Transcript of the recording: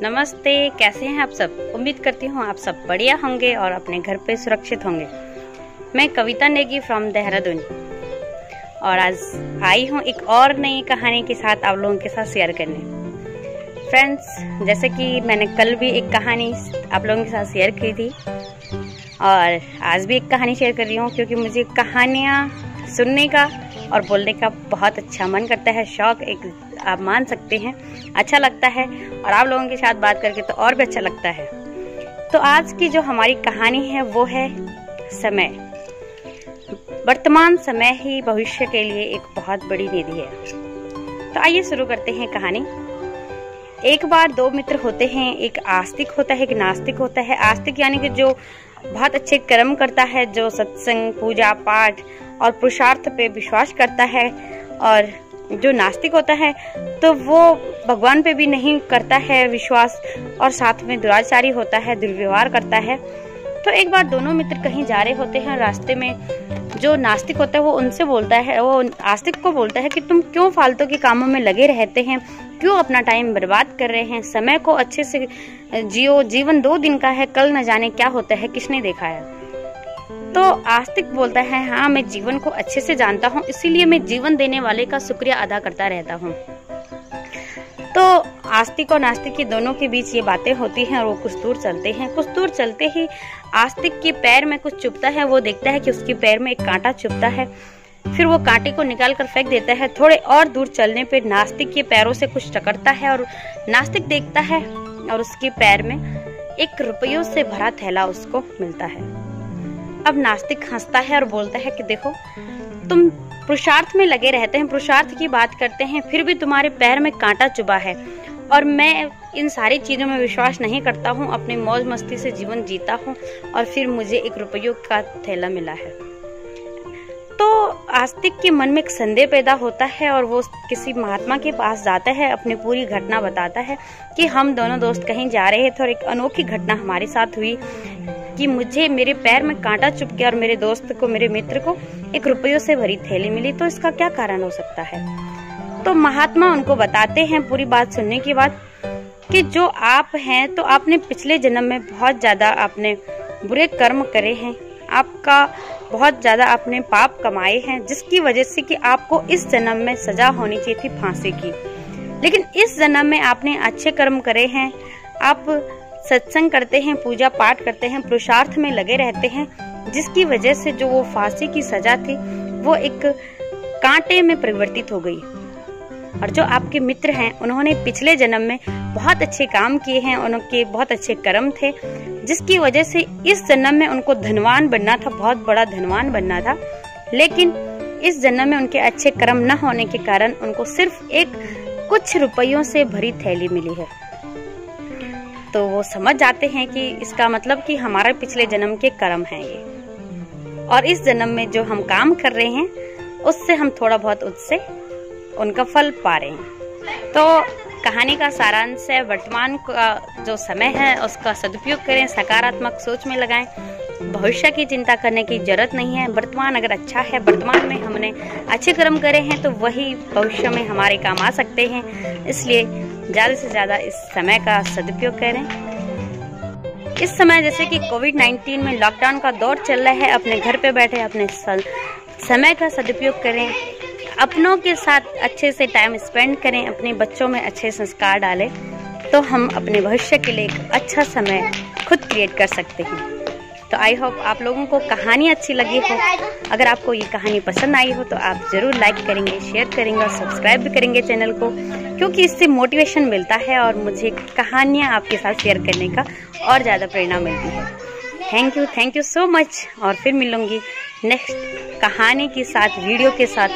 नमस्ते, कैसे हैं आप सब। उम्मीद करती हूँ आप सब बढ़िया होंगे और अपने घर पे सुरक्षित होंगे। मैं कविता नेगी फ्रॉम देहरादून और आज आई हूँ एक और नई कहानी के साथ आप लोगों के साथ शेयर करने। फ्रेंड्स, जैसे कि मैंने कल भी एक कहानी आप लोगों के साथ शेयर की थी और आज भी एक कहानी शेयर कर रही हूँ, क्योंकि मुझे कहानियाँ सुनने का और बोलने का बहुत अच्छा मन करता है। शौक एक आप मान सकते हैं, अच्छा लगता है और आप लोगों के साथ बात करके तो और भी अच्छा लगता है। तो आज की जो हमारी कहानी है वो है समय। वर्तमान समय ही भविष्य के लिए एक बहुत बड़ी निधि है। तो आइए शुरू करते हैं कहानी। एक बार दो मित्र होते हैं, एक आस्तिक होता है, एक नास्तिक होता है। आस्तिक यानी कि जो बहुत अच्छे कर्म करता है, जो सत्संग, पूजा पाठ और पुरुषार्थ पे विश्वास करता है। और जो नास्तिक होता है तो वो भगवान पे भी नहीं करता है विश्वास और साथ में दुराचारी होता है, दुर्व्यवहार करता है। तो एक बार दोनों मित्र कहीं जा रहे होते हैं, रास्ते में जो नास्तिक होता है वो उनसे बोलता है, वो आस्तिक को बोलता है कि तुम क्यों फालतू के कामों में लगे रहते हैं, क्यों अपना टाइम बर्बाद कर रहे हैं। समय को अच्छे से जियो, जीवन 2 दिन का है, कल न जाने क्या होता है, किसने देखा है। तो आस्तिक बोलता है, हाँ मैं जीवन को अच्छे से जानता हूँ, इसीलिए मैं जीवन देने वाले का शुक्रिया अदा करता रहता हूँ। तो आस्तिक और नास्तिक की दोनों के बीच ये बातें होती हैं और वो कुछ दूर चलते हैं। कुछ दूर चलते ही आस्तिक के पैर में कुछ चुभता है। वो देखता है कि उसके पैर में एक कांटा चुभता है। फिर वो कांटे को निकाल कर फेंक देता है। थोड़े और दूर चलने पे नास्तिक के पैरों से कुछ टकरता है और नास्तिक देखता है और उसके पैर में 1 रुपयों से भरा थैला उसको मिलता है। अब नास्तिक हंसता है और बोलता है कि देखो, तुम पुरुषार्थ में लगे रहते हैं, पुरुषार्थ की बात करते हैं, फिर भी तुम्हारे पैर में कांटा चुभा है और मैं इन सारी चीजों में विश्वास नहीं करता हूँ, अपनी मौज मस्ती से जीवन जीता हूँ और फिर मुझे 1 रुपयों का थैला मिला है। तो आस्तिक के मन में एक संदेह पैदा होता है और वो किसी महात्मा के पास जाता है, अपनी पूरी घटना बताता है कि हम दोनों दोस्त कहीं जा रहे थे और एक अनोखी घटना हमारे साथ हुई कि मुझे मेरे पैर में कांटा चुभ गया और मेरे दोस्त को, मेरे मित्र को 1 रुपयों से भरी थैली मिली। तो इसका क्या कारण हो सकता है। तो महात्मा उनको बताते हैं पूरी बात सुनने के बाद कि जो आप हैं तो आपने पिछले जन्म में बहुत ज्यादा आपने बुरे कर्म करे हैं, आपका बहुत ज्यादा आपने पाप कमाए हैं, जिसकी वजह से कि आपको इस जन्म में सजा होनी चाहिए थी फांसी की। लेकिन इस जन्म में आपने अच्छे कर्म करे हैं, आप सत्संग करते हैं, पूजा पाठ करते हैं, पुरुषार्थ में लगे रहते हैं, जिसकी वजह से जो वो फांसी की सजा थी वो एक कांटे में परिवर्तित हो गई। और जो आपके मित्र हैं उन्होंने पिछले जन्म में बहुत अच्छे काम किए हैं, उनके बहुत अच्छे कर्म थे, जिसकी वजह से इस जन्म में उनको धनवान बनना था, बहुत बड़ा धनवान बनना था। लेकिन इस जन्म में उनके अच्छे कर्म न होने के कारण उनको सिर्फ कुछ रुपयों से भरी थैली मिली है। तो वो समझ जाते हैं कि इसका मतलब कि हमारे पिछले जन्म के कर्म हैं ये, और इस जन्म में जो हम काम कर रहे हैं उससे हम थोड़ा बहुत उससे उनका फल पा रहे हैं। तो कहानी का सारांश है, वर्तमान का जो समय है उसका सदुपयोग करें, सकारात्मक सोच में लगाएं, भविष्य की चिंता करने की जरूरत नहीं है। वर्तमान अगर अच्छा है, वर्तमान में हमने अच्छे कर्म करे हैं तो वही भविष्य में हमारे काम आ सकते हैं। इसलिए ज्यादा से ज्यादा इस समय का सदुपयोग करें। इस समय जैसे कि कोविड-19 में लॉकडाउन का दौर चल रहा है, अपने घर पे बैठे अपने समय का सदुपयोग करें, अपनों के साथ अच्छे से टाइम स्पेंड करें, अपने बच्चों में अच्छे संस्कार डालें, तो हम अपने भविष्य के लिए एक अच्छा समय खुद क्रिएट कर सकते हैं। तो आई होप आप लोगों को कहानी अच्छी लगी हो। अगर आपको ये कहानी पसंद आई हो तो आप जरूर लाइक करेंगे, शेयर करेंगे और सब्सक्राइब भी करेंगे चैनल को, क्योंकि इससे मोटिवेशन मिलता है और मुझे कहानियाँ आपके साथ शेयर करने का और ज़्यादा प्रेरणा मिलती है। Thank you so much. और फिर मिलूंगी नेक्स्ट कहानी के साथ, वीडियो के साथ।